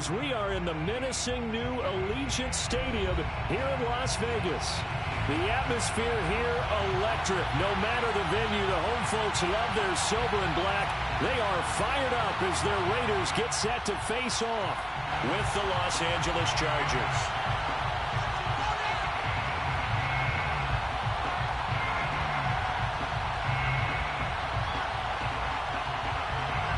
as we are in the menacing new Allegiant Stadium here in Las Vegas. The atmosphere here, electric. No matter the venue, the home folks love their silver and black. They are fired up as their Raiders get set to face off with the Los Angeles Chargers.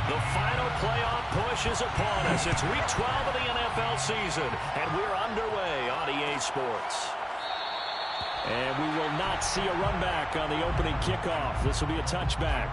The final playoff push is upon us. It's Week 12 of the NFL season, and we're underway on EA Sports. And we will not see a run back on the opening kickoff. This will be a touchback.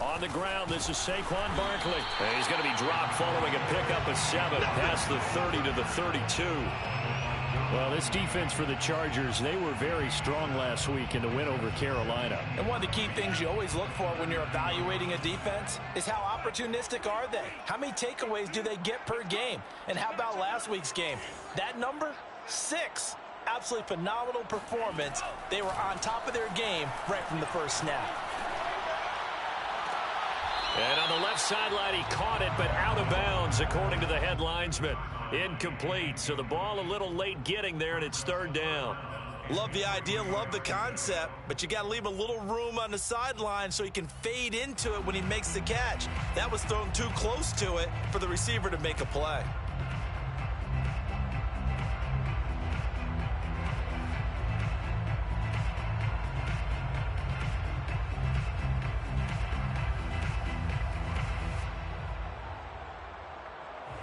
On the ground, this is Saquon Barkley. And he's going to be dropped following a pickup of 7 past the 30 to the 32. Well, this defense for the Chargers, they were very strong last week in the win over Carolina. And one of the key things you always look for when you're evaluating a defense is how opportunistic are they? How many takeaways do they get per game? And how about last week's game? That number? 6. Absolutely phenomenal performance. They were on top of their game right from the first snap. And on the left sideline, he caught it, but out of bounds, according to the head linesman. Incomplete, so the ball a little late getting there, and it's 3rd down. Love the idea, love the concept, but you got to leave a little room on the sideline so he can fade into it when he makes the catch. That was thrown too close to it for the receiver to make a play.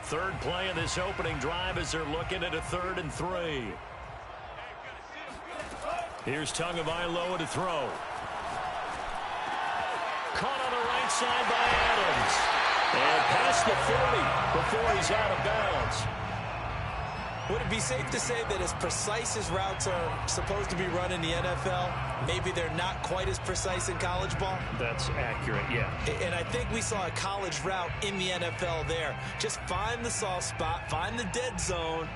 Third play of this opening drive as they're looking at a 3rd and 3. Here's Tagovailoa to throw. Caught on the right side by Adams. And past the 40 before he's out of bounds. Would it be safe to say that as precise as routes are supposed to be run in the NFL, maybe they're not quite as precise in college ball? That's accurate, yeah. And I think we saw a college route in the NFL there. Just find the soft spot, find the dead zone,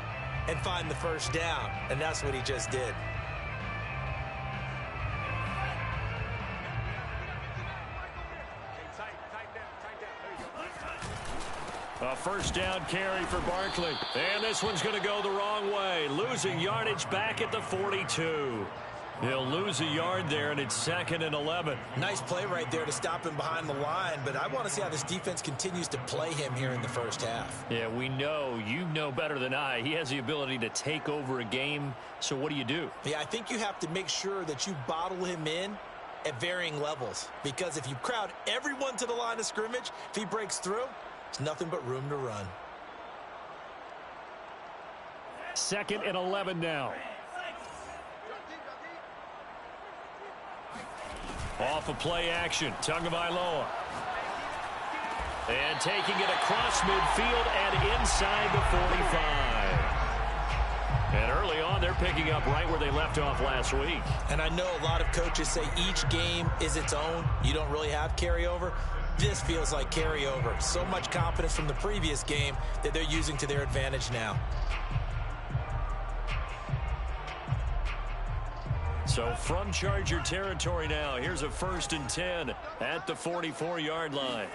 and find the first down. And that's what he just did. A first down carry for Barkley. And this one's going to go the wrong way. Losing yardage back at the 42. He'll lose a yard there, and it's 2nd and 11. Nice play right there to stop him behind the line, but I want to see how this defense continues to play him here in the first half. Yeah, we know. You know better than I. He has the ability to take over a game, so what do? Yeah, I think you have to make sure that you bottle him in at varying levels, because if you crowd everyone to the line of scrimmage, if he breaks through, it's nothing but room to run. 2nd and 11 now. Off of play action, Tagovailoa. And taking it across midfield and inside the 45. And early on, they're picking up right where they left off last week. And I know a lot of coaches say each game is its own. You don't really have carryover. This feels like carryover. So much confidence from the previous game that they're using to their advantage now. So from Charger territory now, here's a 1st and 10 at the 44-yard line.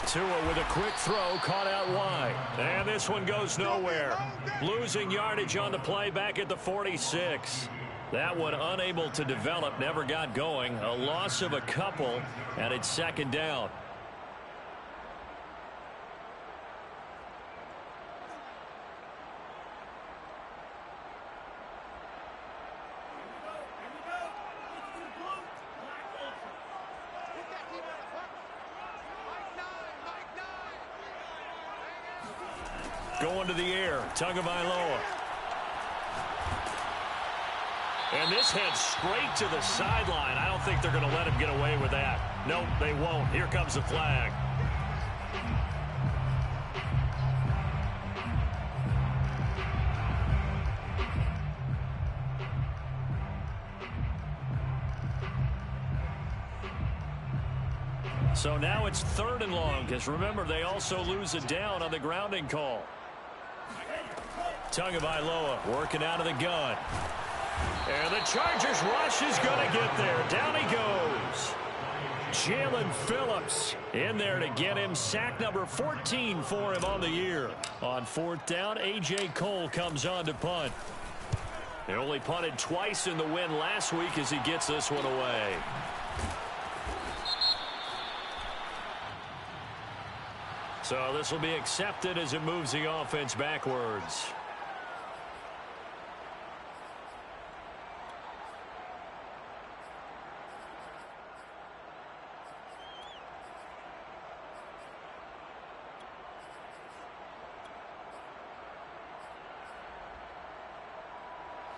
Tua with a quick throw, caught out wide. And this one goes nowhere. Losing yardage on the play back at the 46. That one unable to develop, never got going. A loss of a couple, and it's 2nd down. Going to the air, Tagovailoa. And this heads straight to the sideline. I don't think they're going to let him get away with that. Nope, they won't. Here comes the flag. So now it's 3rd and long, because remember, they also lose it down on the grounding call. Tagovailoa working out of the gun. And the Chargers rush is going to get there. Down he goes. Jalen Phillips in there to get him. Sack number 14 for him on the year. On 4th down, A.J. Cole comes on to punt. He only punted twice in the win last week as he gets this one away. So this will be accepted as it moves the offense backwards.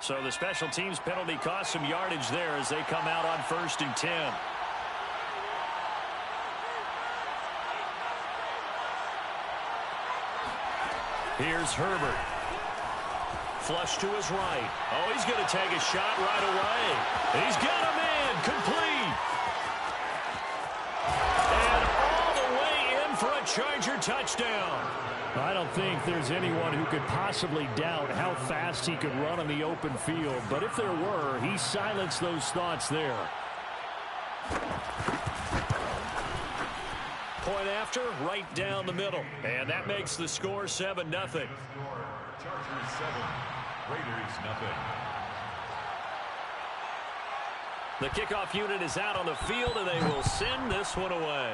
So the special teams penalty cost some yardage there as they come out on 1st and 10. Here's Herbert. Flush to his right. Oh, he's going to take a shot right away. He's got a man. Complete. And all the way in for a Charger touchdown. I don't think there's anyone who could possibly doubt how fast he could run on the open field. But if there were, he silenced those thoughts there. Point after, right down the middle. And that makes the score 7-0. Chargers 7, Raiders 0. The kickoff unit is out on the field, and they will send this one away.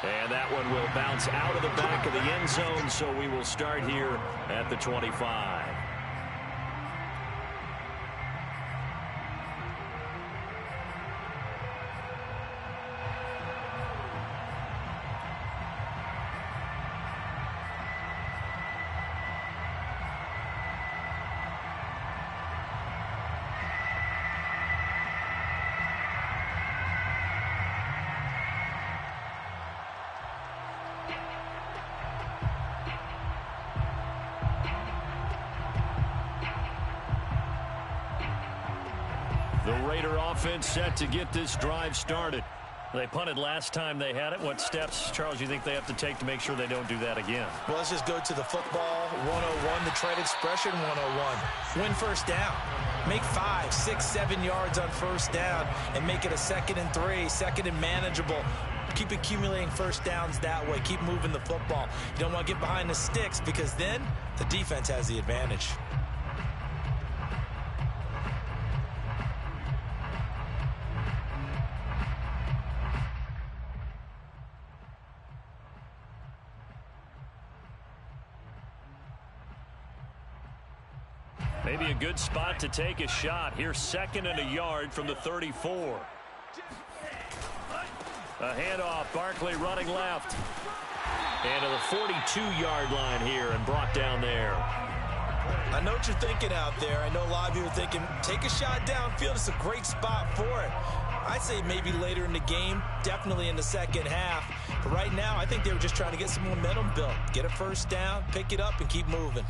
And that one will bounce out of the back of the end zone, so we will start here at the 25. The Raider offense set to get this drive started. They punted last time they had it. What steps, Charles, you think they have to take to make sure they don't do that again? Well, let's just go to the football 101, the trade expression 101. Win 1st down. Make 5, 6, 7 yards on 1st down and make it a 2nd and 3, 2nd and manageable. Keep accumulating 1st downs that way. Keep moving the football. You don't want to get behind the sticks because then the defense has the advantage. Maybe a good spot to take a shot. Here's 2nd and a yard from the 34. A handoff. Barkley running left. And to the 42-yard line here and brought down there. I know what you're thinking out there. I know a lot of you are thinking, take a shot downfield. It's a great spot for it. I'd say maybe later in the game, definitely in the 2nd half. But right now, I think they were just trying to get some momentum built. Get a 1st down, pick it up, and keep moving.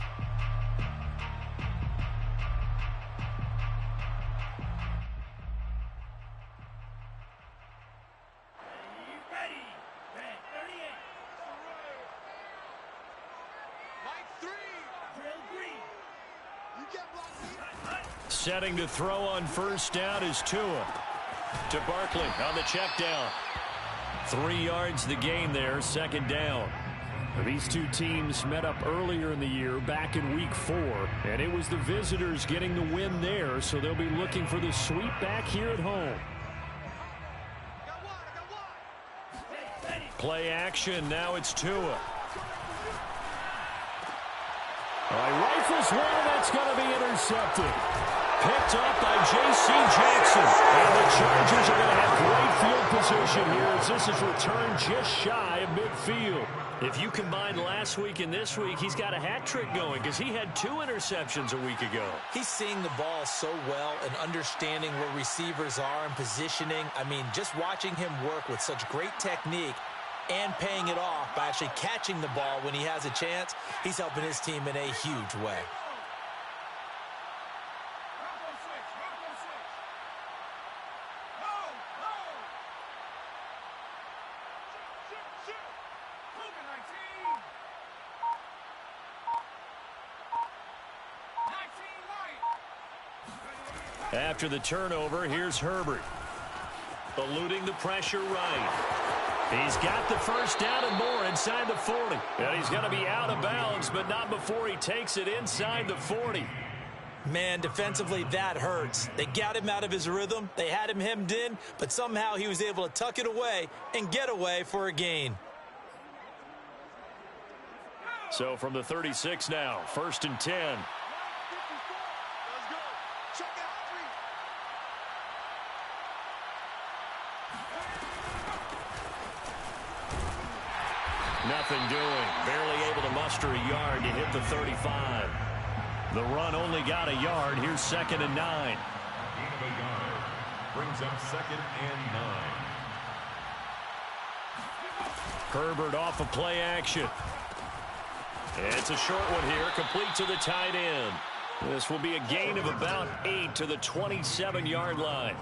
Setting to throw on 1st down is Tua. To Barkley on the check down. 3 yards the gain there, 2nd down. These two teams met up earlier in the year, back in week 4, and it was the visitors getting the win there, so they'll be looking for the sweep back here at home. Play action, now it's Tua. All right, rifles one, that's going to be intercepted. picked up by J.C. Jackson. And the Chargers are going to have great field position here as this is returned just shy of midfield. If you combine last week and this week, he's got a hat trick going because he had 2 interceptions a week ago. He's seeing the ball so well and understanding where receivers are and positioning. I mean, just watching him work with such great technique and paying it off by actually catching the ball when he has a chance, he's helping his team in a huge way. After the turnover, here's Herbert. Eluding the pressure right. He's got the first down and more inside the 40. And he's going to be out of bounds, but not before he takes it inside the 40. Man, defensively, that hurts. They got him out of his rhythm. They had him hemmed in, but somehow he was able to tuck it away and get away for a gain. So from the 36 now, 1st and 10. Nothing doing. Barely able to muster a yard to hit the 35. The run only got a yard. Here's 2nd and 9. Brings up 2nd and 9. Herbert off of play action. It's a short one here, complete to the tight end. This will be a gain of about 8 to the 27-yard line.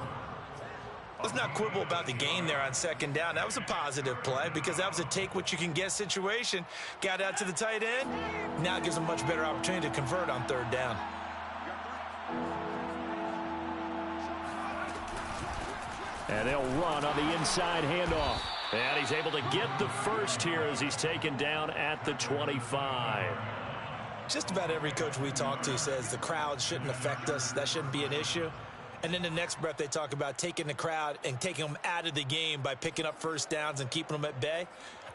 Let's not quibble about the gain there on 2nd down. That was a positive play because that was a take-what-you-can-get situation. Got out to the tight end. Now it gives them a much better opportunity to convert on 3rd down. And they'll run on the inside handoff. And he's able to get the first here as he's taken down at the 25. Just about every coach we talk to says the crowd shouldn't affect us. That shouldn't be an issue. And then the next breath they talk about taking the crowd and taking them out of the game by picking up first downs and keeping them at bay.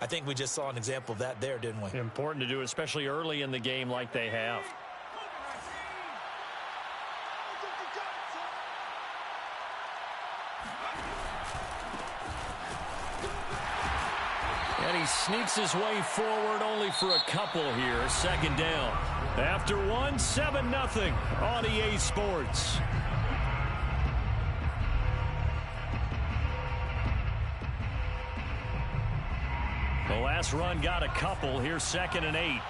I think we just saw an example of that there, didn't we? Important to do, especially early in the game like they have. And he sneaks his way forward only for a couple here. 2nd down. After 1, 7-0 on EA Sports. The last run got a couple. Here's 2nd and 8.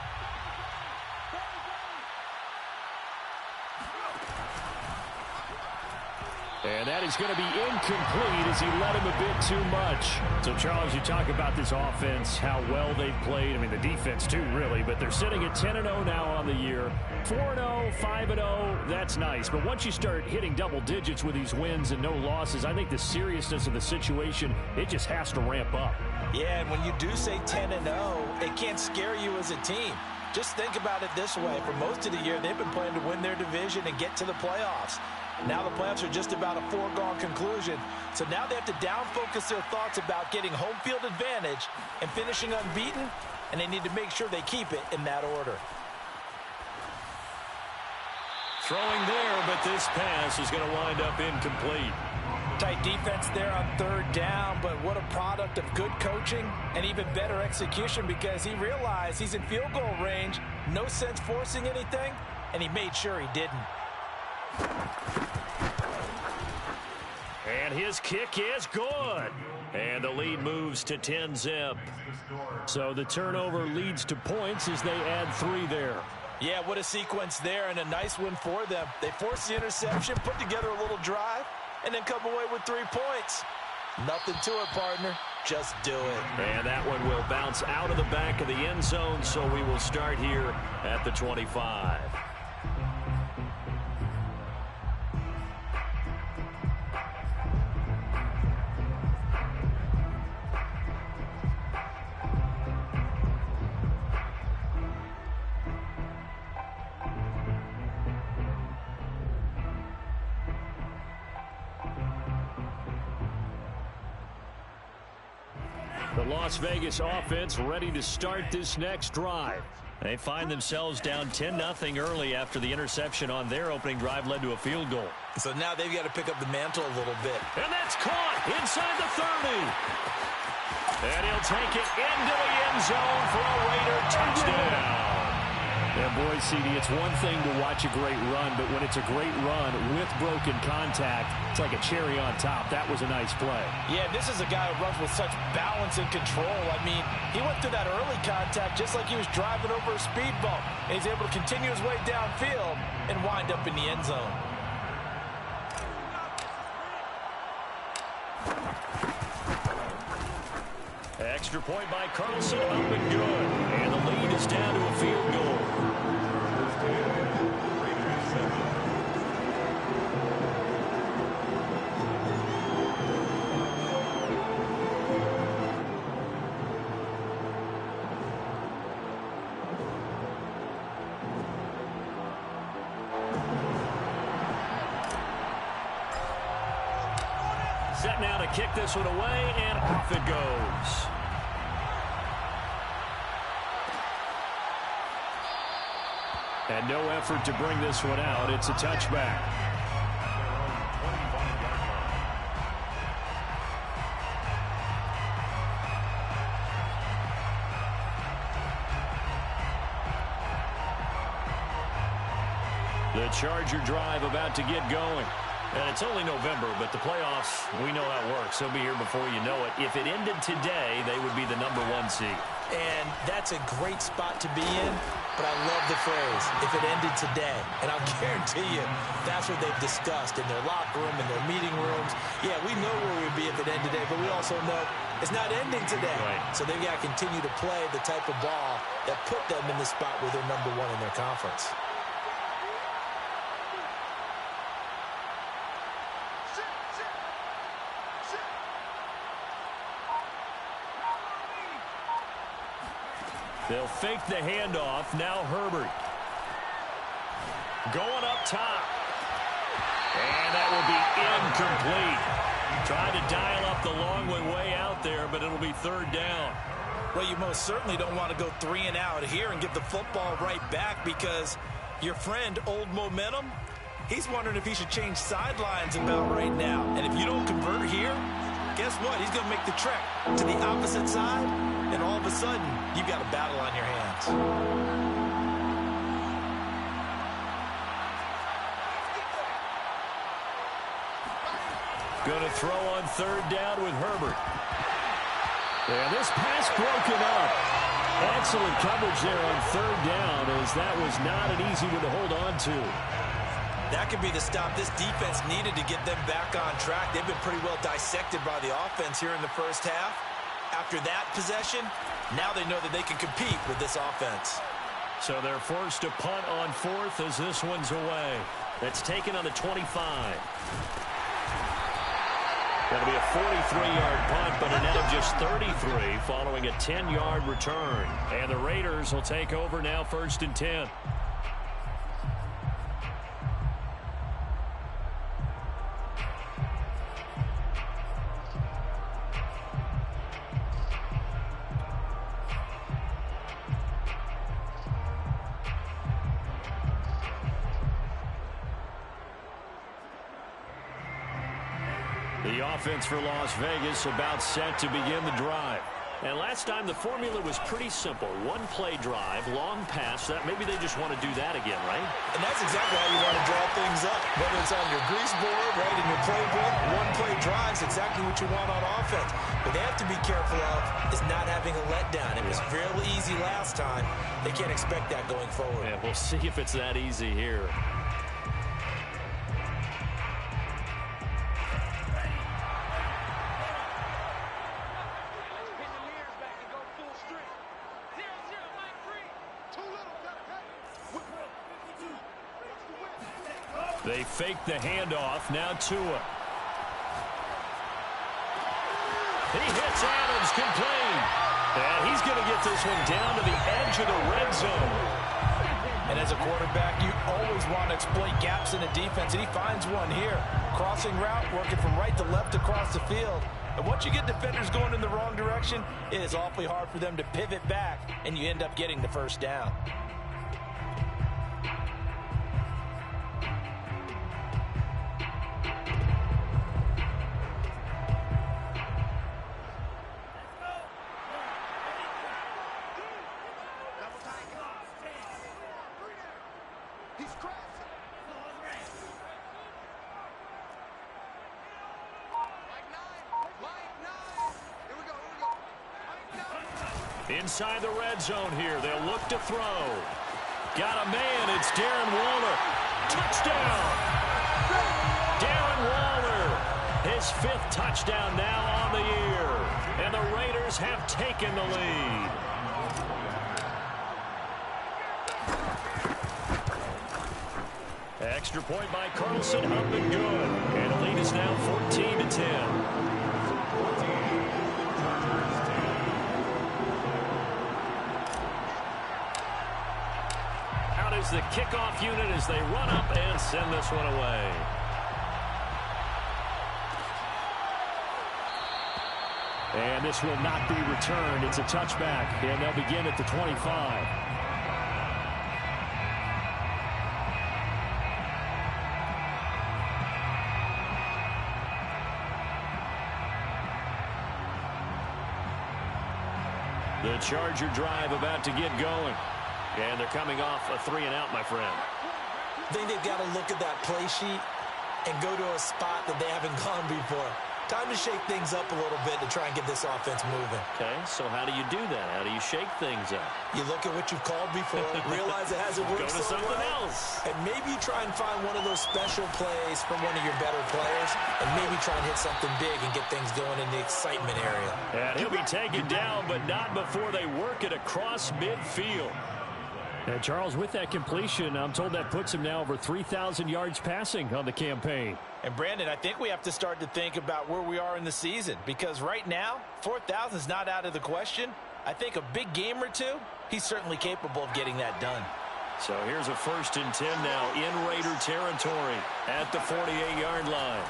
And that is going to be incomplete as he let him a bit too much. So, Charles, you talk about this offense, how well they've played. I mean, the defense, too, really. But they're sitting at 10-0 now on the year. 4-0, 5-0, that's nice. But once you start hitting double digits with these wins and no losses, I think the seriousness of the situation, it just has to ramp up. Yeah, and when you do say 10-0, it can't scare you as a team. Just think about it this way. For most of the year, they've been playing to win their division and get to the playoffs. Now the playoffs are just about a foregone conclusion. So now they have to down-focus their thoughts about getting home field advantage and finishing unbeaten, and they need to make sure they keep it in that order. Throwing there, but this pass is going to wind up incomplete. Tight defense there on 3rd down, but what a product of good coaching and even better execution because he realized he's in field goal range, no sense forcing anything, and he made sure he didn't. And his kick is good. And the lead moves to 10-zip. So the turnover leads to points as they add 3 there. Yeah, what a sequence there and a nice win for them. They forced the interception, put together a little drive, and then come away with 3 points. Nothing to it, partner. Just do it. And that one will bounce out of the back of the end zone, so we will start here at the 25. The Las Vegas offense ready to start this next drive. They find themselves down 10-0 early after the interception on their opening drive led to a field goal. So now they've got to pick up the mantle a little bit. And that's caught inside the 30. And he'll take it into the end zone for a Raider touchdown. And boy, CD, it's one thing to watch a great run, but when it's a great run with broken contact, it's like a cherry on top. That was a nice play. Yeah, this is a guy who runs with such balance and control. I mean, he went through that early contact just like he was driving over a speed bump. And he's able to continue his way downfield and wind up in the end zone. Extra point by Carlson, up and good. And the lead is down to a field goal. Set now to kick this one away, and off it goes. And no effort to bring this one out. It's a touchback. The Charger drive about to get going. And it's only November, but the playoffs, we know how it works. They'll be here before you know it. If it ended today, they would be the #1 seed. And that's a great spot to be in, but I love the phrase, if it ended today. And I'll guarantee you, that's what they've discussed in their locker room, in their meeting rooms. Yeah, we know where we'd be if it ended today, but we also know it's not ending today. Right. So they've got to continue to play the type of ball that put them in the spot where they're #1 in their conference. They'll fake the handoff. Now Herbert. Going up top. And that will be incomplete. Tried to dial up the long one way out there, but it'll be third down. Well, you most certainly don't want to go 3 and out here and get the football right back because your friend, Old Momentum, he's wondering if he should change sidelines about right now. And if you don't convert here, guess what? He's going to make the trek to the opposite side, and all of a sudden, you've got a battle on your hands. Going to throw on third down with Herbert. And this pass broken up. Excellent coverage there on third down, as that was not an easy one to hold on to. That could be the stop this defense needed to get them back on track. They've been pretty well dissected by the offense here in the first half. After that possession, now they know that they can compete with this offense. So they're forced to punt on fourth as this one's away. That's taken on the 25. That'll be a 43-yard punt, but a net of just 33 following a 10-yard return. And the Raiders will take over now, 1st and 10. The offense for Las Vegas about set to begin the drive. And last time the formula was pretty simple. One-play drive, long pass. That maybe they just want to do that again, right? And that's exactly how you want to draw things up. Whether it's on your grease board, right, in your playbook, one-play drives exactly what you want on offense. What they have to be careful of is not having a letdown. It was fairly easy last time. They can't expect that going forward. Yeah, we'll see if it's that easy here. They fake the handoff. Now Tua. He hits Adams complete. And he's going to get this one down to the edge of the red zone. And as a quarterback, you always want to exploit gaps in the defense, and he finds one here. Crossing route, working from right to left across the field. And once you get defenders going in the wrong direction, it is awfully hard for them to pivot back, and you end up getting the first down. Inside the red zone here, they'll look to throw. Got a man, it's Darren Waller. Touchdown! Darren Waller, his 5th touchdown now on the year. And the Raiders have taken the lead. Extra point by Carlson, up and good. And the lead is now 14-10. Is the kickoff unit as they run up and send this one away. And this will not be returned. It's a touchback, and they'll begin at the 25. The Charger drive about to get going. And they're coming off a 3-and-out, my friend. I think they've got to look at that play sheet and go to a spot that they haven't gone before. Time to shake things up a little bit to try and get this offense moving. Okay, so how do you do that? How do you shake things up? You look at what you've called before, realize it hasn't worked so so something well, else. and maybe you try and find one of those special plays from one of your better players, and maybe try and hit something big and get things going in the excitement area. And he'll be taken down, but not before they work it across midfield. And Charles, with that completion, I'm told that puts him now over 3,000 yards passing on the campaign. And Brandon, I think we have to start to think about where we are in the season, because right now, 4,000 is not out of the question. I think a big game or two, he's certainly capable of getting that done. So here's a 1st and 10 now in Raider territory at the 48-yard line.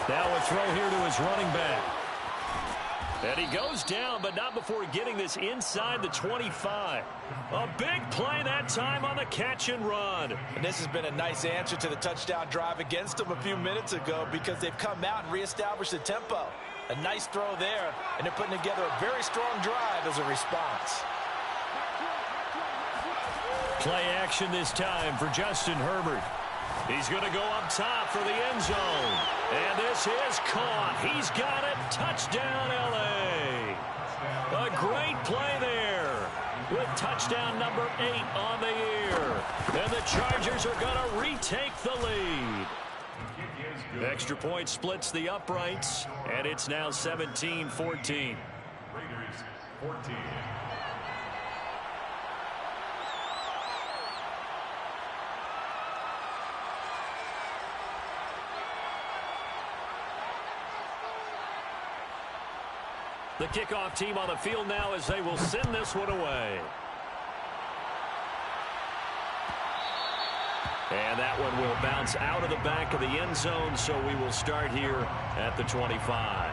Now a throw here to his running back. And he goes down, but not before getting this inside the 25. A big play that time on the catch and run. And this has been a nice answer to the touchdown drive against them a few minutes ago, because they've come out and reestablished the tempo. A nice throw there, and they're putting together a very strong drive as a response. Play action this time for Justin Herbert. He's going to go up top for the end zone. And this is caught. He's got it. Touchdown, L.A. A great play there with touchdown number 8 on the year. And the Chargers are going to retake the lead. Extra point splits the uprights, and it's now 17-14. Raiders 14. The kickoff team on the field now as they will send this one away. And that one will bounce out of the back of the end zone, so we will start here at the 25.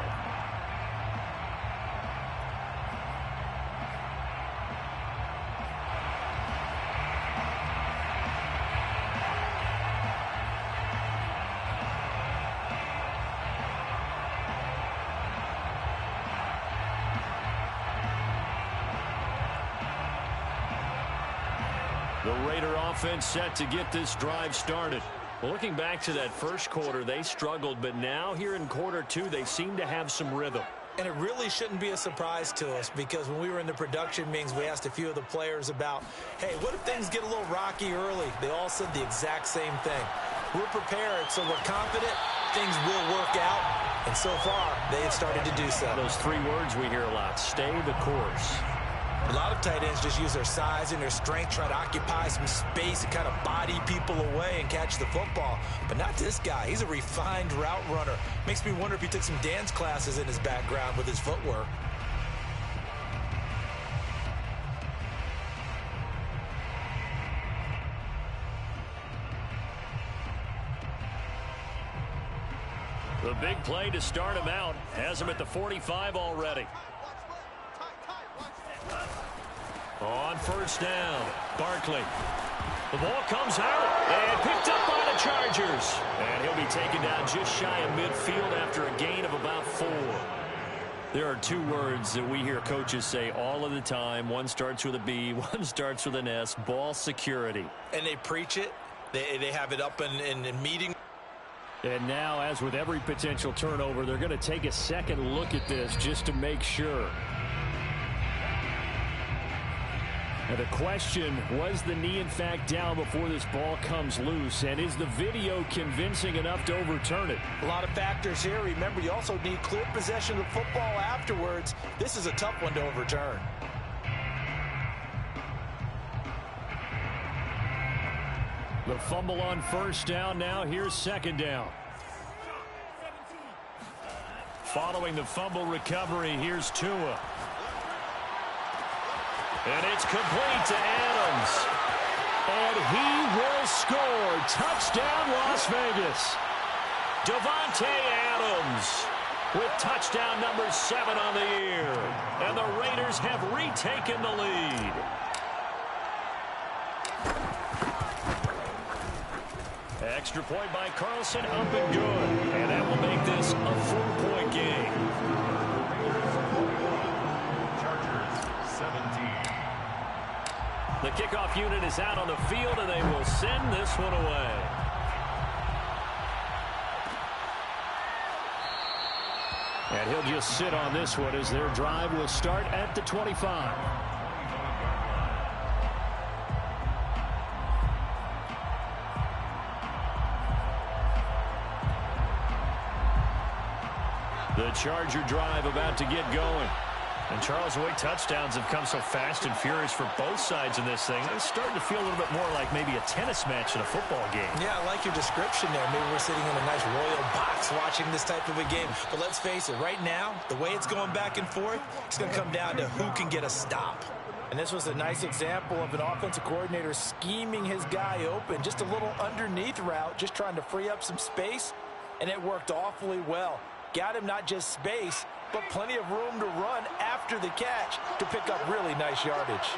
The Raider offense set to get this drive started. Well, looking back to that first quarter, they struggled, but now here in quarter 2, they seem to have some rhythm. And it really shouldn't be a surprise to us, because when we were in the production meetings, we asked a few of the players about, hey, what if things get a little rocky early? They all said the exact same thing. We're prepared, so we're confident things will work out. And so far, they have started to do so. Those 3 words we hear a lot: stay the course. A lot of tight ends just use their size and their strength, try to occupy some space and kind of body people away and catch the football. But not this guy. He's a refined route runner. Makes me wonder if he took some dance classes in his background with his footwork. The big play to start him out has him at the 45 already. On first down, Barkley. The ball comes out and picked up by the Chargers. And he'll be taken down just shy of midfield after a gain of about 4. There are 2 words that we hear coaches say all of the time. One starts with a B, one starts with an S, ball security. And they preach it. They have it up in meeting. And now, as with every potential turnover, they're going to take a second look at this just to make sure. Now the question, was the knee in fact down before this ball comes loose? And is the video convincing enough to overturn it? A lot of factors here. Remember, you also need clear possession of football afterwards. This is a tough one to overturn. The fumble on first down. Now here's second down. Following the fumble recovery, here's Tua. And it's complete to Adams. And he will score. Touchdown, Las Vegas. Davante Adams with touchdown number 7 on the year. And the Raiders have retaken the lead. Extra point by Carlson, up and good. And that will make this a 4-point game. Chargers 17. The kickoff unit is out on the field, and they will send this one away. And he'll just sit on this one as their drive will start at the 25. The Charger drive about to get going. And Charles, the way touchdowns have come so fast and furious for both sides in this thing, it's starting to feel a little bit more like maybe a tennis match in a football game. Yeah, I like your description there. Maybe we're sitting in a nice royal box watching this type of a game. But let's face it, right now, the way it's going back and forth, it's going to come down to who can get a stop. And this was a nice example of an offensive coordinator scheming his guy open. Just a little underneath route, just trying to free up some space. And it worked awfully well. Got him not just space, but plenty of room to run after the catch to pick up really nice yardage.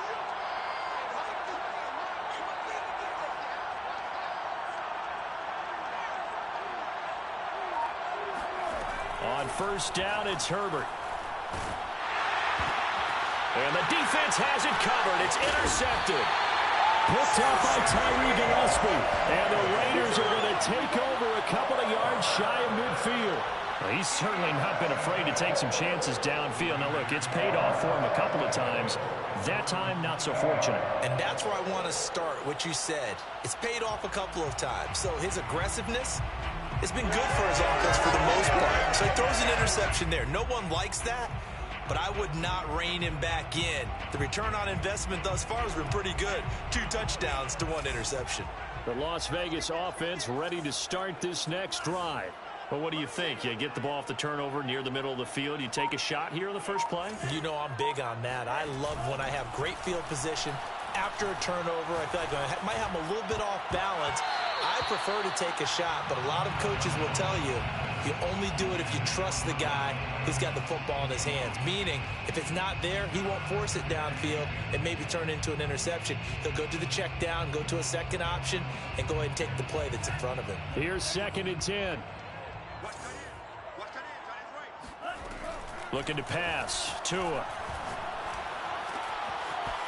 On first down, it's Herbert. And the defense has it covered. It's intercepted. Picked up by Tyree Gillespie. And the Raiders are going to take over a couple of yards shy of midfield. Well, he's certainly not been afraid to take some chances downfield. Now, look, it's paid off for him a couple of times. That time, not so fortunate. And that's where I want to start, what you said. It's paid off a couple of times. So his aggressiveness has been good for his offense for the most part. So he throws an interception there. No one likes that, but I would not rein him back in. The return on investment thus far has been pretty good. 2 touchdowns to 1 interception. The Las Vegas offense ready to start this next drive. But what do you think? You get the ball off the turnover near the middle of the field. You take a shot here in the first play? You know I'm big on that. I love when I have great field position. After a turnover, I feel like I might have them a little bit off balance. I prefer to take a shot, but a lot of coaches will tell you, you only do it if you trust the guy who's got the football in his hands. Meaning, if it's not there, he won't force it downfield and maybe turn into an interception. He'll go to the check down, go to a second option, and go ahead and take the play that's in front of him. Here's 2nd and 10. Looking to pass. Tua.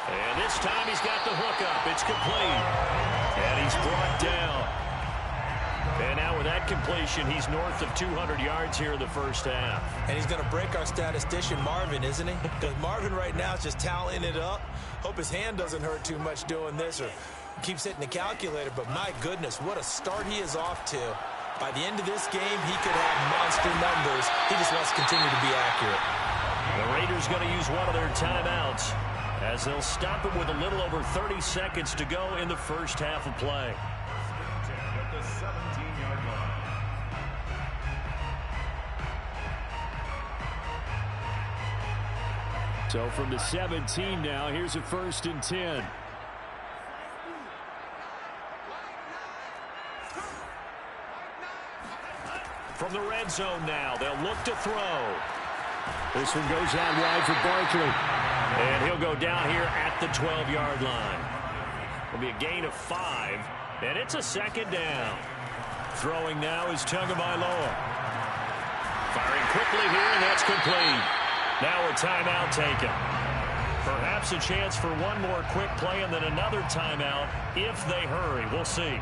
And this time he's got the hook up. It's complete. And he's brought down. And now with that completion, he's north of 200 yards here in the first half. And he's going to break our statistician, Marvin, isn't he? Because Marvin right now is just tallying it up. Hope his hand doesn't hurt too much doing this or keeps hitting the calculator. But my goodness, what a start he is off to. By the end of this game, he could have monster numbers. He just wants to continue to be accurate. The Raiders going to use one of their timeouts as they'll stop him with a little over 30 seconds to go in the first half of play. At the 17-yard line. So from the 17 now, here's a 1st and 10. From the red zone now, they'll look to throw. This one goes out wide for Barkley. And he'll go down here at the 12-yard line. It'll be a gain of 5, and it's a second down. Throwing now is Tagovailoa. Firing quickly here, and that's complete. Now a timeout taken. Perhaps a chance for one more quick play and then another timeout if they hurry. We'll see.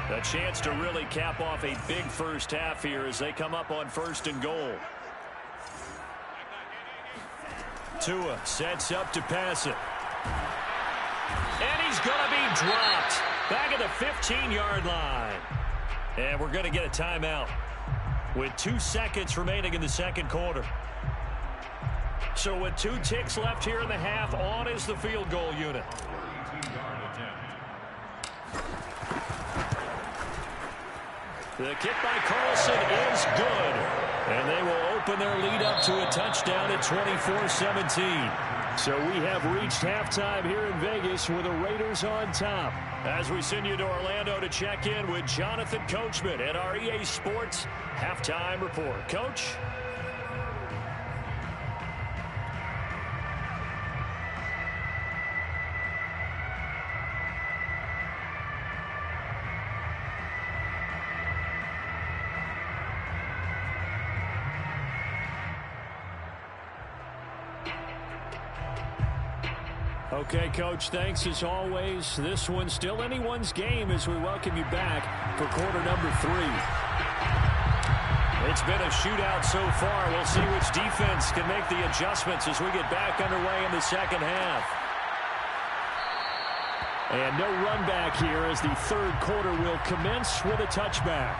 A chance to really cap off a big first half here as they come up on 1st and goal. Tua sets up to pass it. And he's going to be dropped back at the 15-yard line. And we're going to get a timeout with 2 seconds remaining in the second quarter. So with 2 ticks left here in the half, on is the field goal unit. The kick by Carlson is good. And they will open their lead up to a touchdown at 24-17. So we have reached halftime here in Vegas with the Raiders on top. As we send you to Orlando to check in with Jonathan Coachman at our EA Sports Halftime Report. Coach? Okay, Coach, thanks as always. This one's still anyone's game as we welcome you back for quarter number 3. It's been a shootout so far. We'll see which defense can make the adjustments as we get back underway in the second half. And no run back here as the third quarter will commence with a touchback.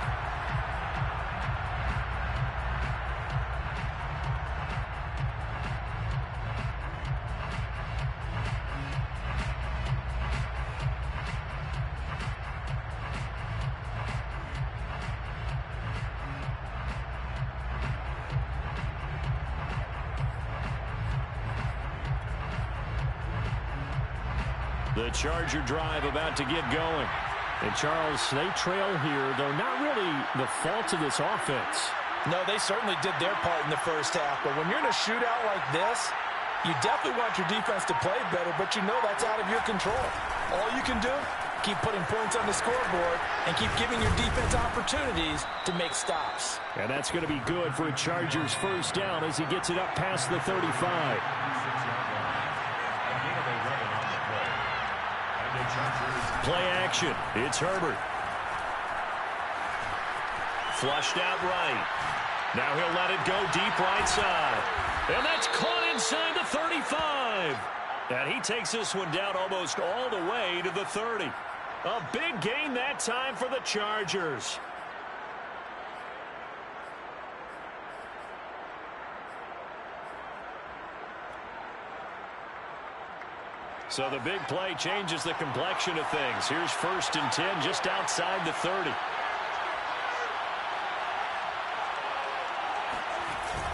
The Charger drive about to get going. And, Charles, they trail here, though not really the fault of this offense. No, they certainly did their part in the first half. But when you're in a shootout like this, you definitely want your defense to play better, but you know that's out of your control. All you can do, keep putting points on the scoreboard and keep giving your defense opportunities to make stops. And that's going to be good for a Chargers first down as he gets it up past the 35. Play action. It's Herbert. Flushed out right. Now he'll let it go deep right side. And that's caught inside the 35. And he takes this one down almost all the way to the 30. A big gain that time for the Chargers. So the big play changes the complexion of things. Here's 1st and 10 just outside the 30.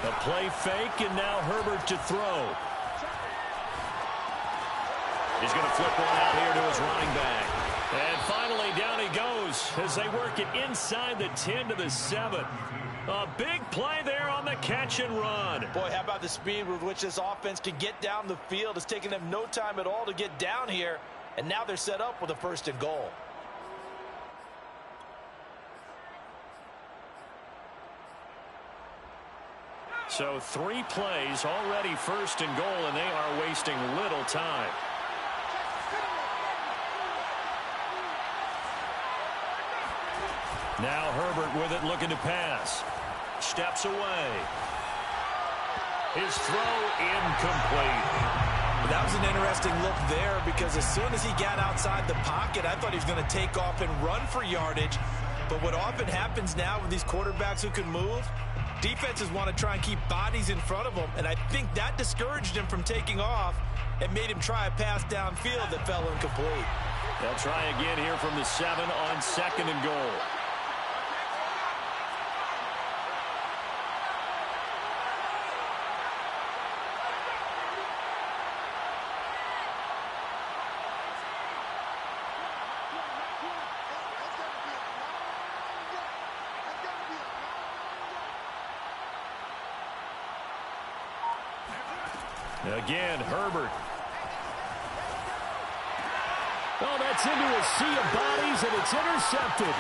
A play fake, and now Herbert to throw. He's going to flip one out here to his running back. And finally, down he goes as they work it inside the 10 to the 7. A big play there on the catch and run. Boy, how about the speed with which this offense can get down the field? It's taken them no time at all to get down here, and now they're set up with a 1st and goal. So 3 plays already 1st and goal, and they are wasting little time. Now Herbert with it, looking to pass. Steps away. His throw incomplete. That was an interesting look there because as soon as he got outside the pocket, I thought he was going to take off and run for yardage. But what often happens now with these quarterbacks who can move, defenses want to try and keep bodies in front of them, and I think that discouraged him from taking off and made him try a pass downfield that fell incomplete. They'll try again here from the 7 on 2nd and goal. Again, Herbert. Oh, that's into a sea of bodies, and it's intercepted.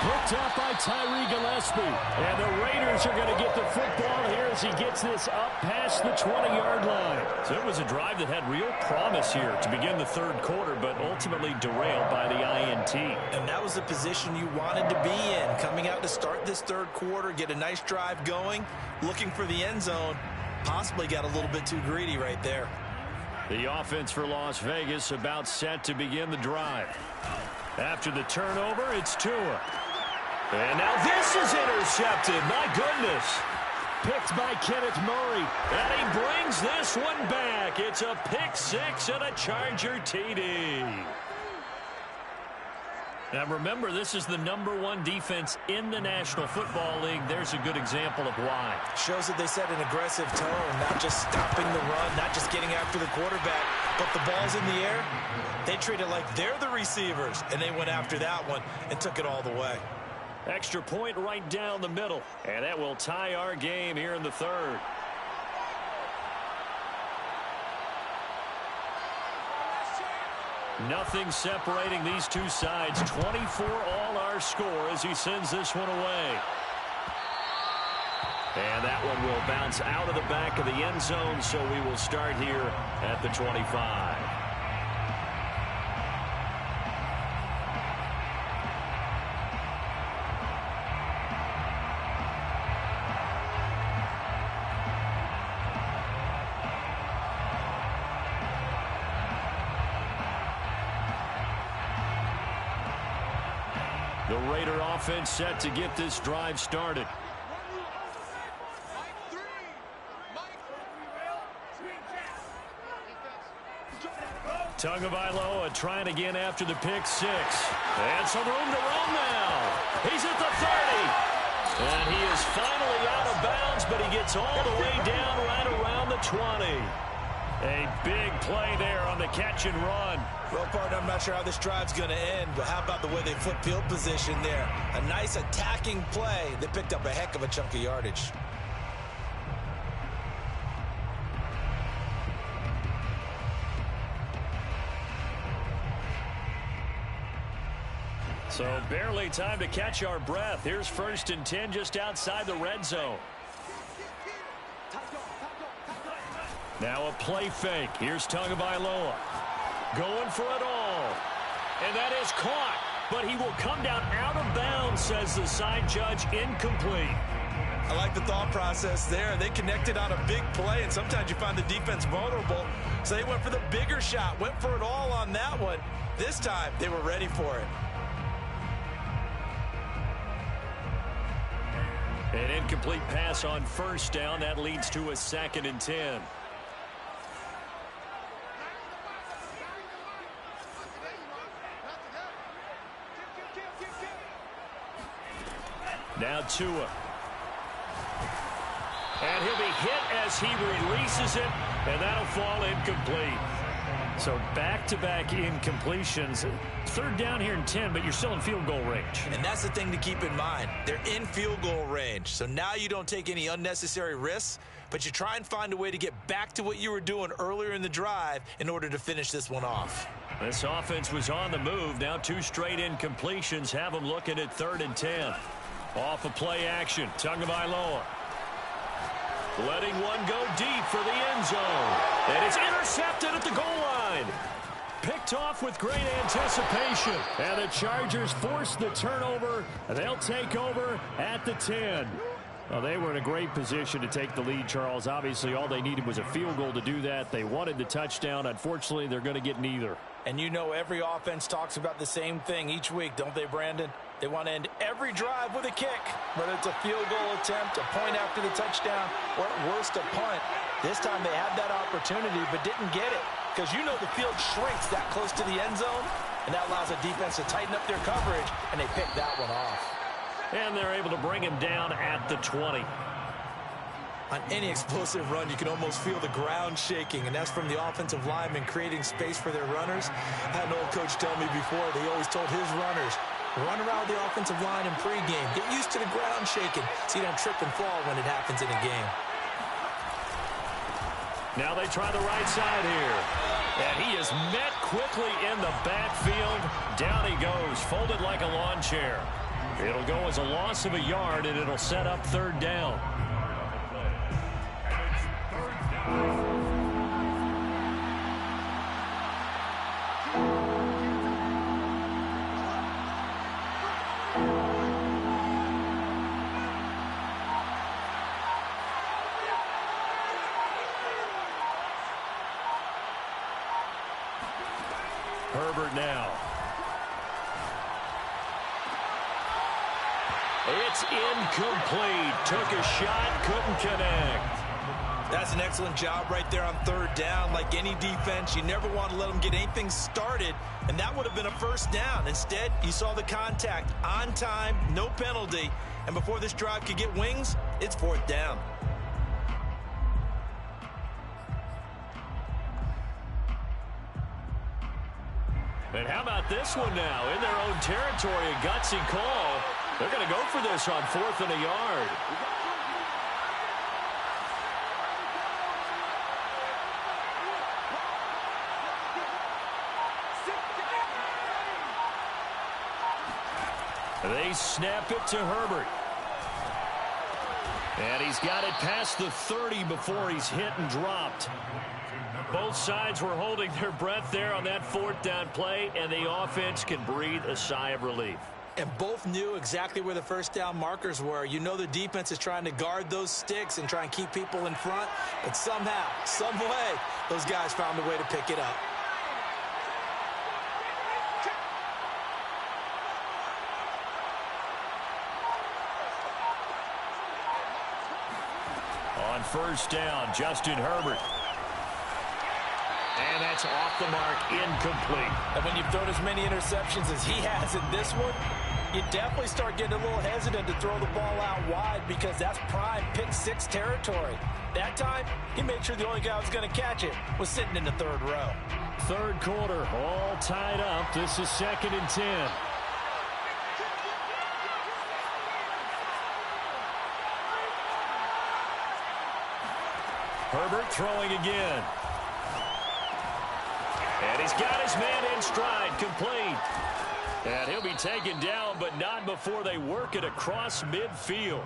Picked up by Tyree Gillespie. And the Raiders are going to get the football here as he gets this up past the 20-yard line. So it was a drive that had real promise here to begin the third quarter, but ultimately derailed by the INT. And that was the position you wanted to be in. Coming out to start this third quarter, get a nice drive going, looking for the end zone. Possibly got a little bit too greedy right there. The offense for Las Vegas about set to begin the drive. After the turnover, it's Tua. And now this is intercepted. My goodness. Picked by Kenneth Murray. And he brings this one back. It's a pick six and a Charger TD. Now remember, this is the #1 defense in the National Football League. There's a good example of why. Shows that they set an aggressive tone, not just stopping the run, not just getting after the quarterback, but the ball's in the air. They treat it like they're the receivers, and they went after that one and took it all the way. Extra point right down the middle, and that will tie our game here in the third. Nothing separating these two sides. 24 all our score as he sends this one away. And that one will bounce out of the back of the end zone, so we will start here at the 25. The Raider offense set to get this drive started. Tagovailoa trying again after the pick six. And some room to roam now. He's at the 30. And he is finally out of bounds, but he gets all the way down right around the 20. A big play there on the catch and run. Well, partner, I'm not sure how this drive's going to end, but how about the way they flip field position there? A nice attacking play. They picked up a heck of a chunk of yardage. So barely time to catch our breath. Here's 1st and 10 just outside the red zone. Now a play fake. Here's Tagovailoa. Going for it all. And that is caught. But he will come down out of bounds, says the side judge. Incomplete. I like the thought process there. They connected on a big play, and sometimes you find the defense vulnerable. So they went for the bigger shot, went for it all on that one. This time, they were ready for it. An incomplete pass on 1st down. That leads to a 2nd and 10. Now Tua. And he'll be hit as he releases it, and that'll fall incomplete. So back-to-back incompletions. 3rd down here and 10, but you're still in field goal range. And that's the thing to keep in mind. They're in field goal range. So now you don't take any unnecessary risks, but you try and find a way to get back to what you were doing earlier in the drive in order to finish this one off. This offense was on the move. Now 2 straight incompletions have them looking at 3rd and 10. Off of play action, Tagovailoa. Letting one go deep for the end zone. And it's intercepted at the goal line. Picked off with great anticipation. And the Chargers force the turnover. And they'll take over at the 10. Well, they were in a great position to take the lead, Charles. Obviously, all they needed was a field goal to do that. They wanted the touchdown. Unfortunately, they're going to get neither. And you know every offense talks about the same thing each week, don't they, Brandon? They want to end every drive with a kick, whether it's a field goal attempt, a point after the touchdown, or at worst, a punt. This time they had that opportunity but didn't get it because you know the field shrinks that close to the end zone, and that allows a defense to tighten up their coverage, and they picked that one off. And they're able to bring him down at the 20. On any explosive run, you can almost feel the ground shaking, and that's from the offensive linemen creating space for their runners. I had an old coach tell me before, they always told his runners, run around the offensive line in pregame. Get used to the ground shaking so you don't trip and fall when it happens in a game. Now they try the right side here. And he is met quickly in the backfield. Down he goes, folded like a lawn chair. It'll go as a loss of a yard, and it'll set up third down. Herbert now. It's incomplete. Took a shot, couldn't connect. That's an excellent job right there on third down. Like any defense, you never want to let them get anything started, and that would have been a first down. Instead, you saw the contact on time, no penalty, and before this drive could get wings, it's fourth down. And how about this one now? In their own territory, a gutsy call. They're going to go for this on 4th and a yard. They snap it to Herbert. And he's got it past the 30 before he's hit and dropped. Both sides were holding their breath there on that 4th down play, and the offense can breathe a sigh of relief. And both knew exactly where the first down markers were. You know the defense is trying to guard those sticks and try and keep people in front, but somehow, some way, those guys found a way to pick it up. On first down, Justin Herbert. And that's off the mark, incomplete. And when you've thrown as many interceptions as he has in this one, you definitely start getting a little hesitant to throw the ball out wide because that's prime pick six territory. That time, he made sure the only guy who was going to catch it was sitting in the third row. Third quarter, all tied up. This is 2nd and 10. Herbert throwing again. And he's got his man in stride, complete. And he'll be taken down, but not before they work it across midfield.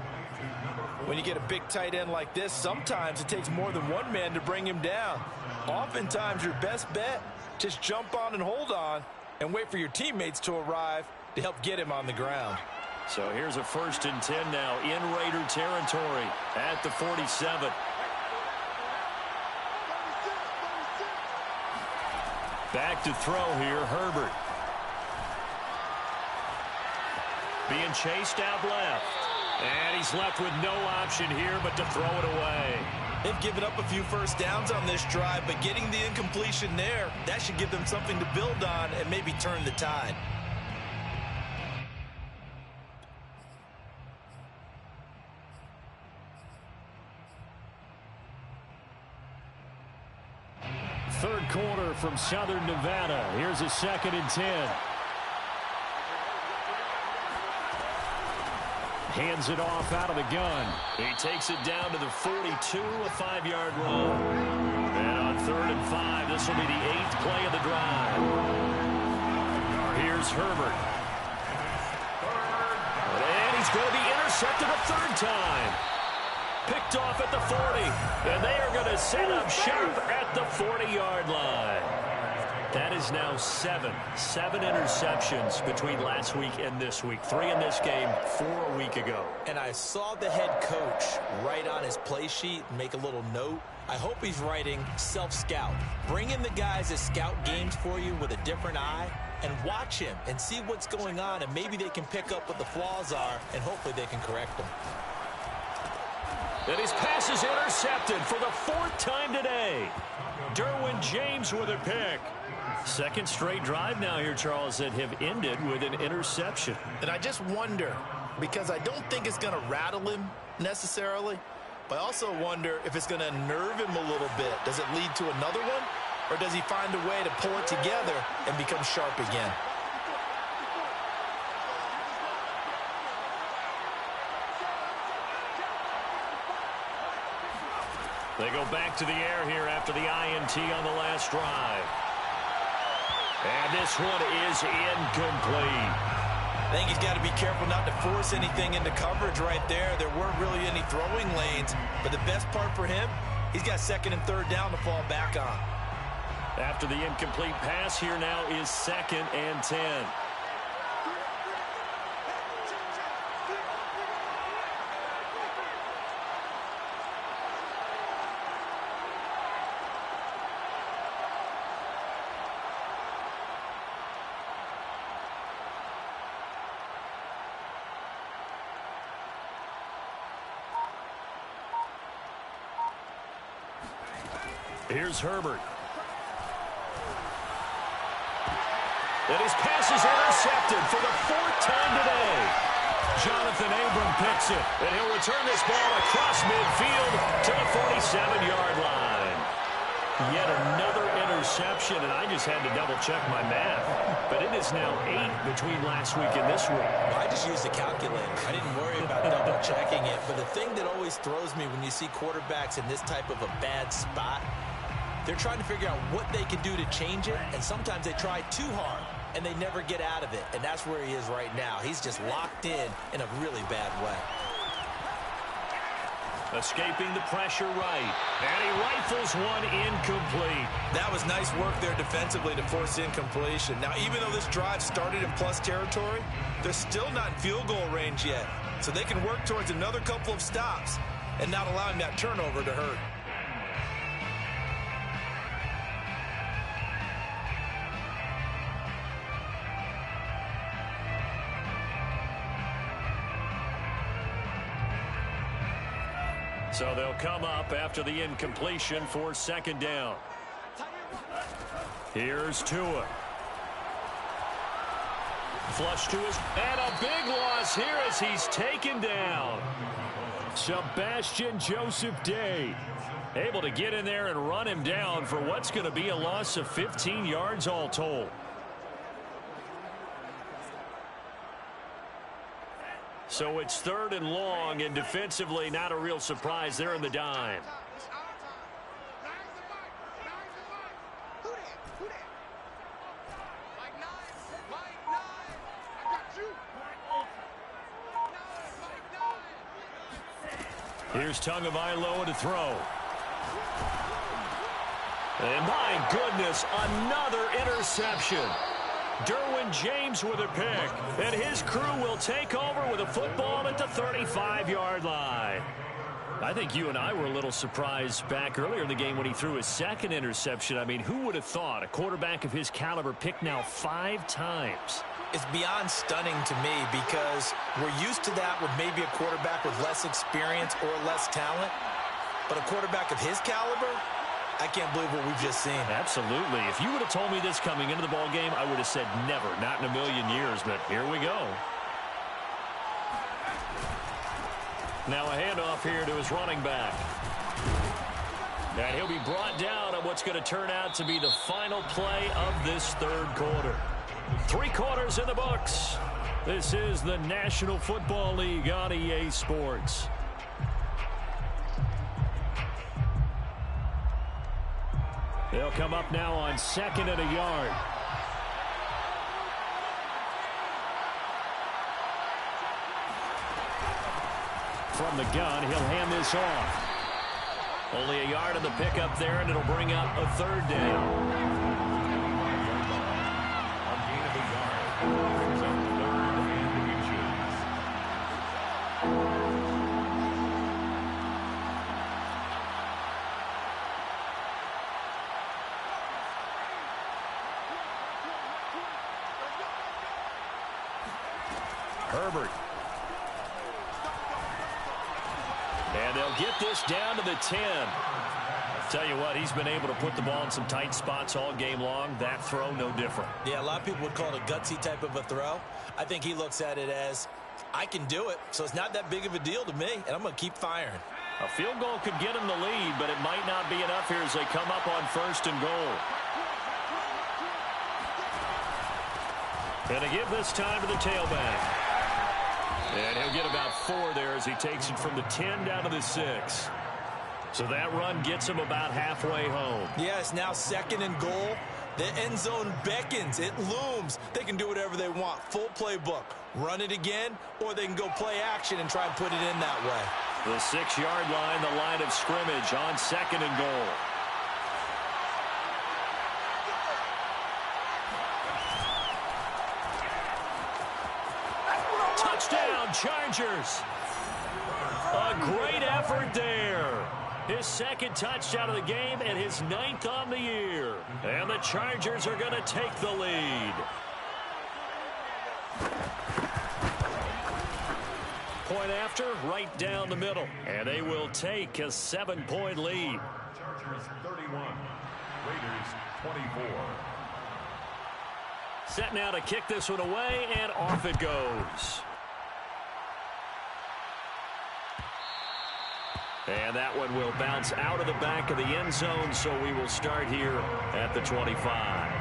When you get a big tight end like this, sometimes it takes more than one man to bring him down. Oftentimes, your best bet, just jump on and hold on and wait for your teammates to arrive to help get him on the ground. So here's a 1st and 10 now in Raider territory at the 47. Back to throw here, Herbert. Being chased out left. And he's left with no option here but to throw it away. They've given up a few first downs on this drive, but getting the incompletion there, that should give them something to build on and maybe turn the tide. Third quarter from Southern Nevada. Here's a 2nd and 10. Hands it off out of the gun. He takes it down to the 42, a 5-yard run. And on 3rd and 5, this will be the 8th play of the drive. Here's Herbert. And he's going to be intercepted a 3rd time. Picked off at the 40, and they are going to set up shop at the 40-yard line. That is now 7 interceptions between last week and this week. 3 in this game, 4 a week ago. And I saw the head coach write on his play sheet, make a little note. I hope he's writing self-scout. Bring in the guys that scout games for you with a different eye and watch him and see what's going on, and maybe they can pick up what the flaws are, and hopefully they can correct them. And his pass is intercepted for the 4th time today. Derwin James with a pick. 2nd straight drive now here, Charles, that have ended with an interception. And I just wonder, because I don't think it's going to rattle him necessarily, but I also wonder if it's going to nerve him a little bit. Does it lead to another one? Or does he find a way to pull it together and become sharp again? They go back to the air here after the INT on the last drive. And this one is incomplete. I think he's got to be careful not to force anything into coverage right there. There weren't really any throwing lanes, but the best part for him, he's got second and third down to fall back on. After the incomplete pass, here now is 2nd and 10. Here's Herbert. And his pass is intercepted for the 4th time today. Jonathan Abram picks it, and he'll return this ball across midfield to the 47-yard line. Yet another interception, and I just had to double-check my math. But it is now 8 between last week and this week. I just used the calculator. I didn't worry about double-checking it. But the thing that always throws me when you see quarterbacks in this type of a bad spot, they're trying to figure out what they can do to change it, and sometimes they try too hard, and they never get out of it. And that's where he is right now. He's just locked in a really bad way. Escaping the pressure right. And he rifles one incomplete. That was nice work there defensively to force incompletion. Now, even though this drive started in plus territory, they're still not in field goal range yet. So they can work towards another couple of stops and not allowing that turnover to hurt. So they'll come up after the incompletion for 2nd down. Here's Tua. Flush to his, and a big loss here as he's taken down. Sebastian Joseph Day able to get in there and run him down for what's going to be a loss of 15 yards all told. So it's 3rd and long, and defensively not a real surprise. They're in the dime. Here's Tagovailoa to throw. And my goodness, another interception. Derwin James with a pick, and his crew will take over with a football at the 35-yard line. I think you and I were a little surprised back earlier in the game when he threw his 2nd interception. I mean, who would have thought a quarterback of his caliber picked now 5 times? It's beyond stunning to me because we're used to that with maybe a quarterback with less experience or less talent. But a quarterback of his caliber, I can't believe what we've just seen. Absolutely. If you would have told me this coming into the ball game, I would have said never, not in a million years. But here we go. Now a handoff here to his running back. And he'll be brought down on what's going to turn out to be the final play of this 3rd quarter. 3 quarters in the books. This is the National Football League on EA Sports. They'll come up now on 2nd and a yard. From the gun, he'll hand this off. Only a yard of the pickup there, and it'll bring up a 3rd down. Herbert. And they'll get this down to the 10. Tell you what, he's been able to put the ball in some tight spots all game long. That throw, no different. Yeah, a lot of people would call it a gutsy type of a throw. I think he looks at it as, I can do it, so it's not that big of a deal to me, and I'm going to keep firing. A field goal could get him the lead, but it might not be enough here as they come up on 1st and goal. And to give this time to the tailback. And he'll get about 4 there as he takes it from the 10 down to the 6. So that run gets him about halfway home. Yeah, it's now 2nd and goal. The end zone beckons. It looms. They can do whatever they want. Full playbook. Run it again, or they can go play action and try and put it in that way. The 6-yard line, the line of scrimmage on 2nd and goal. Touchdown, Chargers. A great effort there. His 2nd touchdown of the game and his 9th on the year. And the Chargers are going to take the lead. Point after, right down the middle. And they will take a 7-point lead. Chargers 31, Raiders 24. Set now to kick this one away, and off it goes. And that one will bounce out of the back of the end zone, so we will start here at the 25.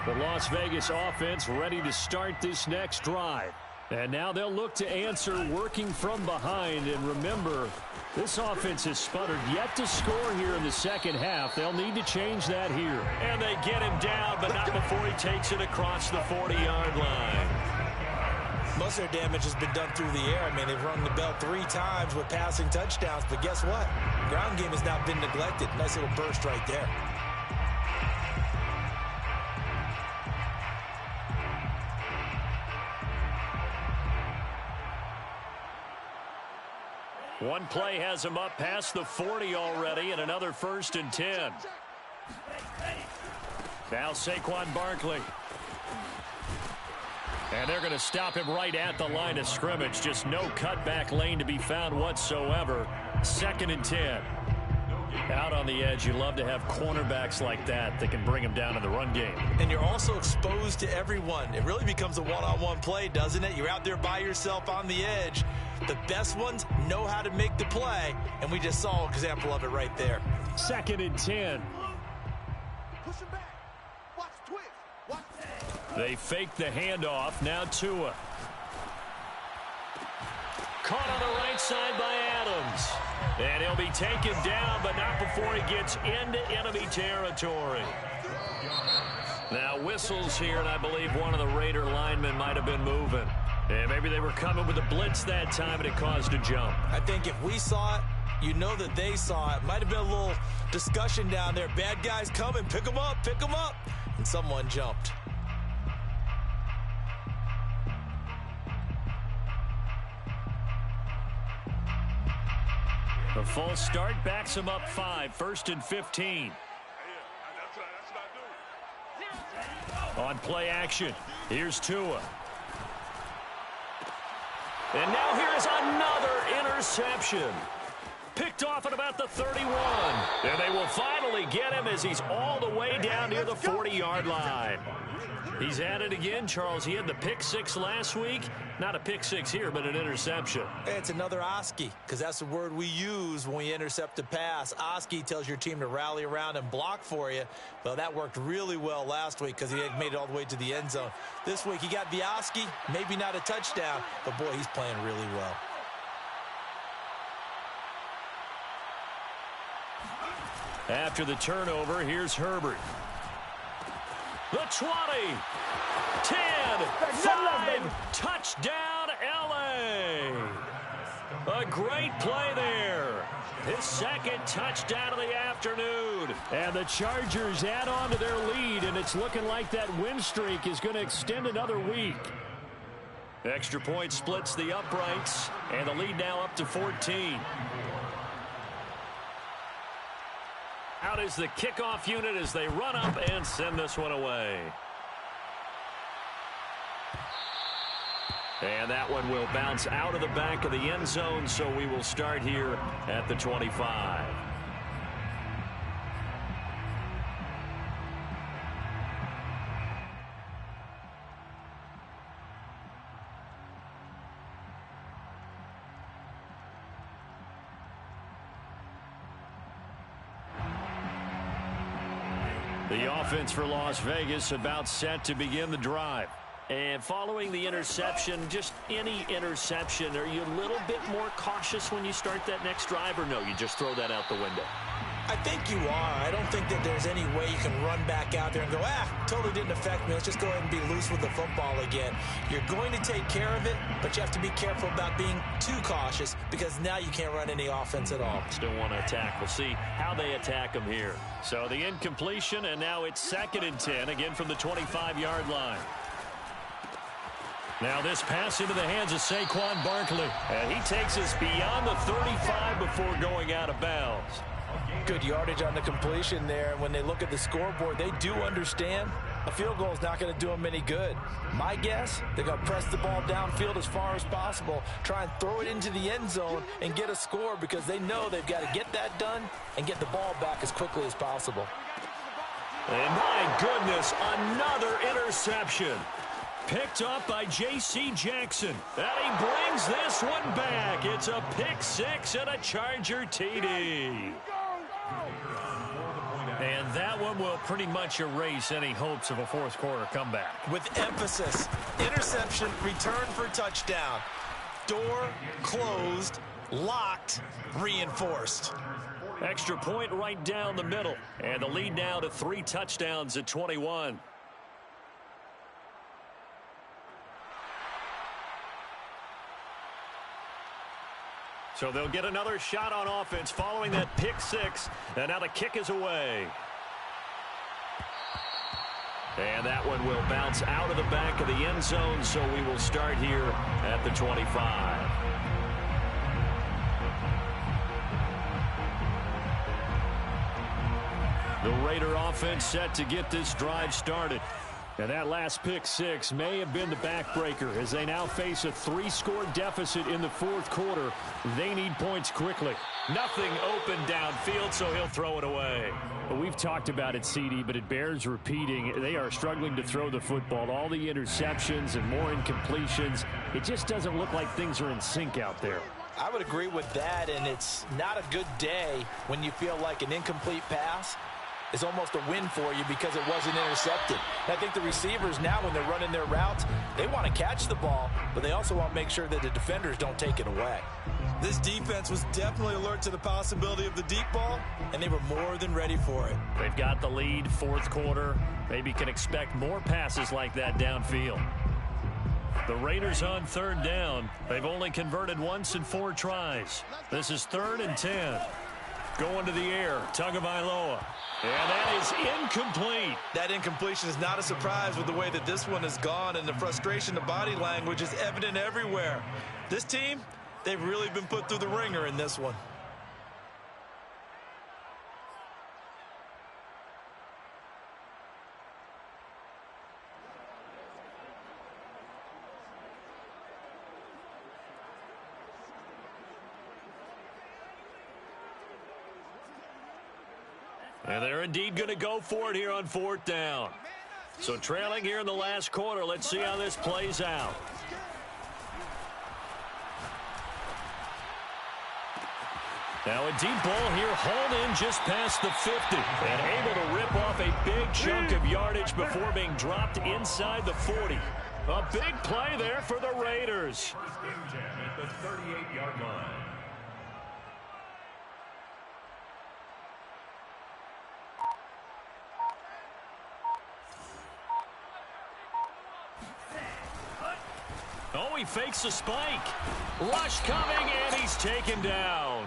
The Las Vegas offense ready to start this next drive. And now they'll look to answer working from behind. And remember, this offense has sputtered yet to score here in the second half. They'll need to change that here. And they get him down, but not before he takes it across the 40-yard line. Most of their damage has been done through the air. I mean, they've rung the bell 3 times with passing touchdowns. But guess what? Ground game has now been neglected. Nice little burst right there. One play has him up past the 40 already, and another 1st and 10. Now Saquon Barkley. And they're going to stop him right at the line of scrimmage. Just no cutback lane to be found whatsoever. 2nd and 10. Out on the edge, you love to have cornerbacks like that can bring him down in the run game. And you're also exposed to everyone. It really becomes a one-on-one play, doesn't it? You're out there by yourself on the edge. The best ones know how to make the play, and we just saw an example of it right there. 2nd and 10. Push him back. Watch twist. Watch. They fake the handoff. Now Tua. Caught on the right side by Adams. And he'll be taken down, but not before he gets into enemy territory. Now whistles here, and I believe one of the Raider linemen might have been moving. And maybe they were coming with a blitz that time, and it caused a jump. I think if we saw it, you know that they saw it. Might have been a little discussion down there. Bad guys coming. Pick them up. Pick them up. And someone jumped. The false start backs him up 5. 1st and 15. On play action, here's Tua. And now here's another interception. Picked off at about the 31. And they will finally get him as he's all the way down near the 40-yard line. He's at it again, Charles. He had the pick 6 last week. Not a pick 6 here, but an interception. It's another Oski, because that's the word we use when we intercept a pass. Oski tells your team to rally around and block for you. Well, that worked really well last week because he had made it all the way to the end zone. This week he got the Oski, maybe not a touchdown, but boy, he's playing really well. After the turnover, here's Herbert. The 20, 10, 5, touchdown LA. A great play there. His 2nd touchdown of the afternoon. And the Chargers add on to their lead, and it's looking like that win streak is going to extend another week. Extra point splits the uprights, and the lead now up to 14. Out is the kickoff unit as they run up and send this one away. And that one will bounce out of the back of the end zone, so we will start here at the 25. The offense for Las Vegas about set to begin the drive. And following the interception, just any interception, are you a little bit more cautious when you start that next drive, or no, you just throw that out the window? I think you are. I don't think that there's any way you can run back out there and go, totally didn't affect me. Let's just go ahead and be loose with the football again. You're going to take care of it, but you have to be careful about being too cautious because now you can't run any offense at all. Still want to attack. We'll see how they attack them here. So the incompletion, and now it's 2nd and 10, again from the 25-yard line. Now this pass into the hands of Saquon Barkley. And he takes us beyond the 35 before going out of bounds. Good yardage on the completion there. And when they look at the scoreboard, they do understand a field goal is not going to do them any good. My guess, they're going to press the ball downfield as far as possible, try and throw it into the end zone and get a score because they know they've got to get that done and get the ball back as quickly as possible. And my goodness, another interception. Picked up by J.C. Jackson. And he brings this one back. It's a pick 6 and a Charger TD. And that one will pretty much erase any hopes of a fourth quarter comeback. With emphasis, interception, return for touchdown. Door closed, locked, reinforced. Extra point right down the middle. And the lead now to 3 touchdowns at 21. So they'll get another shot on offense following that pick 6. And now the kick is away. And that one will bounce out of the back of the end zone, so we will start here at the 25. The Raider offense set to get this drive started. And that last pick 6 may have been the backbreaker as they now face a 3-score deficit in the fourth quarter. They need points quickly. Nothing open downfield, so he'll throw it away. Well, we've talked about it, CD, but it bears repeating. They are struggling to throw the football. All the interceptions and more incompletions. It just doesn't look like things are in sync out there. I would agree with that, and it's not a good day when you feel like an incomplete pass is almost a win for you because it wasn't intercepted. And I think the receivers now, when they're running their routes, they want to catch the ball, but they also want to make sure that the defenders don't take it away. This defense was definitely alert to the possibility of the deep ball, and they were more than ready for it. They've got the lead, fourth quarter. Maybe can expect more passes like that downfield. The Raiders on 3rd down. They've only converted once in 4 tries. This is 3rd and 10. Going to the air, Tagovailoa. And that is incomplete. That incompletion is not a surprise with the way that this one has gone, and the frustration, the body language is evident everywhere. This team, they've really been put through the ringer in this one. And they're indeed going to go for it here on 4th down. So trailing here in the last quarter. Let's see how this plays out. Now a deep ball here, hauled in just past the 50. And able to rip off a big chunk of yardage before being dropped inside the 40. A big play there for the Raiders. At the 38-yard line. Oh, he fakes the spike. Rush coming, and he's taken down.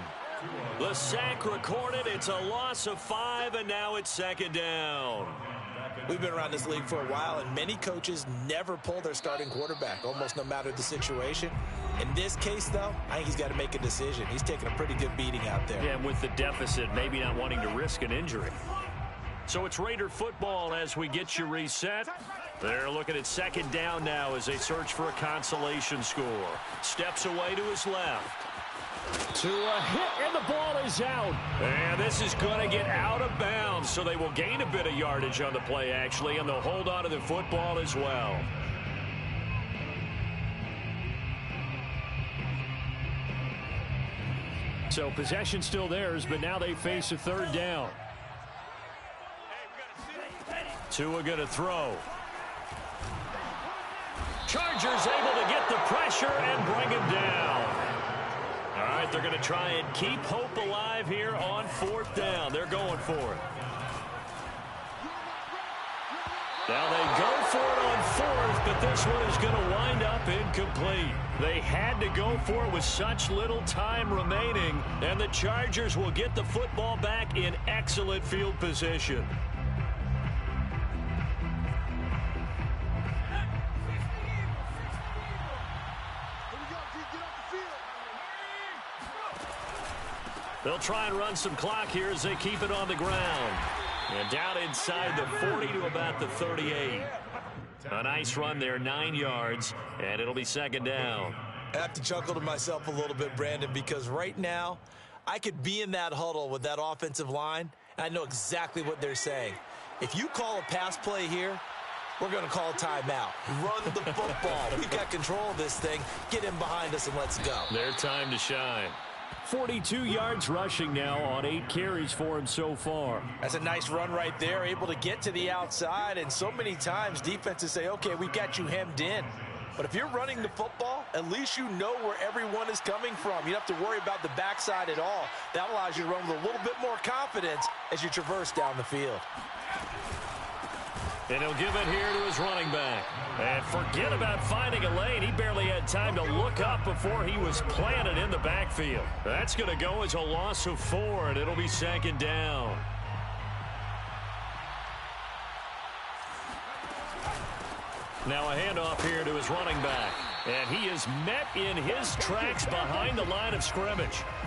The sack recorded. It's a loss of 5, and now it's 2nd down. We've been around this league for a while, and many coaches never pull their starting quarterback, almost no matter the situation. In this case, though, I think he's got to make a decision. He's taking a pretty good beating out there. Yeah, and with the deficit, maybe not wanting to risk an injury. So it's Raider football as we get you reset. They're looking at 2nd down now as they search for a consolation score. Steps away to his left. To a hit, and the ball is out. And this is going to get out of bounds, so they will gain a bit of yardage on the play, actually, and they'll hold on to the football as well. So possession still theirs, but now they face a 3rd down. Tua going to throw. Chargers able to get the pressure and bring him down. All right, they're going to try and keep hope alive here on 4th down. They're going for it. Now they go for it on 4th, but this one is going to wind up incomplete. They had to go for it with such little time remaining, and the Chargers will get the football back in excellent field position. They'll try and run some clock here as they keep it on the ground. And down inside the 40 to about the 38. A nice run there, 9 yards, and it'll be 2nd down. I have to chuckle to myself a little bit, Brandon, because right now I could be in that huddle with that offensive line, and I know exactly what they're saying. If you call a pass play here, we're going to call a timeout. Run the football. We've got control of this thing. Get in behind us and let's go. Their time to shine. 42 yards rushing now on 8 carries for him so far. That's a nice run right there, able to get to the outside, and so many times defenses say, okay, we've got you hemmed in. But if you're running the football, at least you know where everyone is coming from. You don't have to worry about the backside at all. That allows you to run with a little bit more confidence as you traverse down the field. And he'll give it here to his running back. And forget about finding a lane. He barely had time to look up before he was planted in the backfield. That's going to go as a loss of 4, and it'll be 2nd down. Now a handoff here to his running back. And he is met in his tracks behind the line of scrimmage.